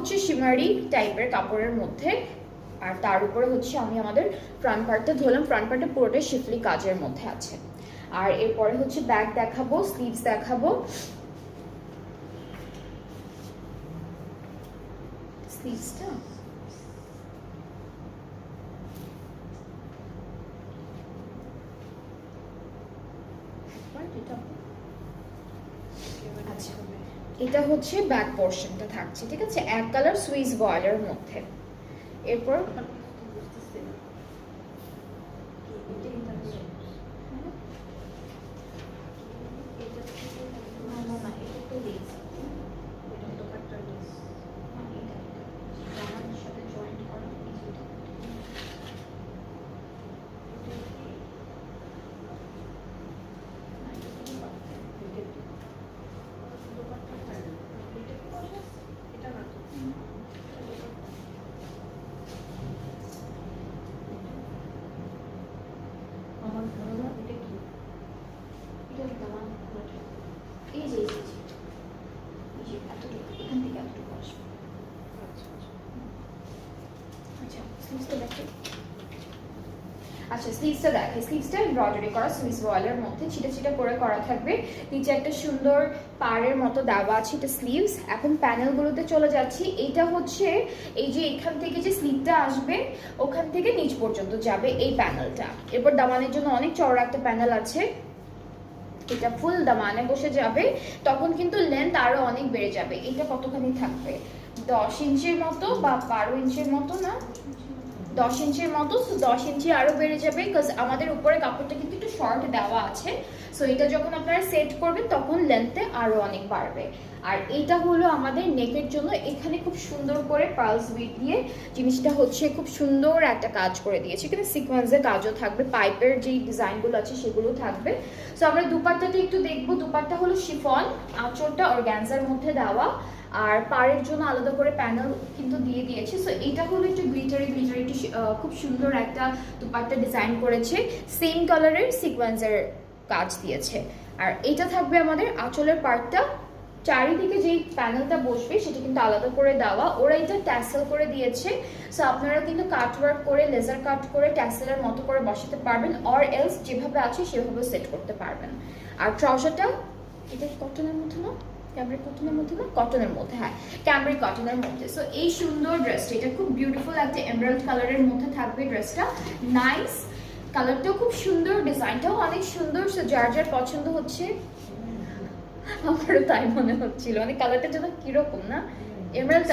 হচ্ছে শিমারি টাইপের কাপড়ের মধ্যে, আর তার উপরে হচ্ছে আমি আমাদের ফ্রন্ট পার্টটা ধরলাম। ফ্রন্ট পার্টটা পুরোটাই শিফলি কাজের মধ্যে আছে। আর এরপরে হচ্ছে ব্যাক দেখাবো, স্লিভস দেখাবো। স্লিভসটা আচ্ছা, এটা হচ্ছে ব্যাক পোর্শনটা থাকছে, ঠিক আছে, এক কালার সুইস বয়েলের মধ্যে। এরপর আচ্ছা, স্লিভসটা দেখে, স্লিভসটা এমব্রয়ডারি করা সুইস বয়েলের মধ্যে ছিটা ছিটা করে করা থাকবে। নিচে একটা সুন্দর পাড়ের মতো দেওয়া আছে, এটা স্লিভস। এখন প্যানেলগুলোতে চলে যাচ্ছি। এইটা হচ্ছে এই যে এখান থেকে যে স্লিভটা আসবে ওখান থেকে নিচ পর্যন্ত যাবে এই প্যানেলটা। এরপর দামানের জন্য অনেক চওড়া একটা প্যানেল আছে, এটা ফুল দামানে বসে যাবে, তখন কিন্তু লেন্থ আরো অনেক বেড়ে যাবে। এটা কতখানি থাকবে, 10 ইঞ্চির মতো বা 12 ইঞ্চির মতো, না 10 ইঞ্চির মতো। সো 10 ইঞ্চি আরো বেড়ে যাবে, বিকজ আমাদের উপরে কাপড়টা কিন্তু একটু শর্ট দেওয়া আছে। সো এটা যখন আপনারা সেট করবেন তখন লেন্থে আরো অনেক বাড়বে। আর এটা হলো আমাদের নেকের জন্য, এখানে খুব সুন্দর করে পার্লস বিট দিয়ে জিনিসটা হচ্ছে খুব সুন্দর একটা কাজ করে দিয়েছে। এখানে সিকোয়েন্সের কাজও থাকবে, পাইপের যে ডিজাইনগুলো আছে সেগুলো থাকবে। সো আমরা দুপাট্টাটা একটু দেখবো। দুপাট্টা হলো শিফন, আঁচলটা অর্গানজার মধ্যে দেওয়া, আর পাড়ের জন্য আলাদা করে প্যানেল কিন্তু দিয়ে দিয়েছে। সো এটা হলো একটু গ্লিটারি গ্লিটারি, একটু খুব সুন্দর একটা দুপাট্টা ডিজাইন করেছে, সেম কালারের সিকোয়েন্সের কাজ দিয়েছে। আর এটা থাকবে আমাদের আঁচলের পার্টটা। চারিদিকে যেই প্যানেলটা বসবে সেটা কিন্তু আলাদা করে দেওয়া, ওরা এটা ট্যাসেল করে দিয়েছে। সো আপনারা কিন্তু কাট ওয়ার্ক করে, লেজার কাট করে ট্যাসেলের মতো করে বসাতে পারবেন, অর এলস যেভাবে আছে সেভাবে সেট করতে পারবেন। আর ট্রাউজারটা এটা কটনের মধ্যে না, ক্যামব্রিক কটনের মধ্যে না, কটনের মধ্যে, হ্যাঁ ক্যামব্রিক কটনের মধ্যে। সো এই সুন্দর ড্রেসটা, এটা খুব বিউটিফুল একটা এমরাল্ড কালারের মধ্যে থাকবে ড্রেসটা। নাইস কালারটাও খুব সুন্দর, ডিজাইনটাও অনেক সুন্দর। সো যার যার পছন্দ হচ্ছে, আমারও তাই মনে হচ্ছিল, মানে কালারটা যেন কিরকম না, এমরাল্ড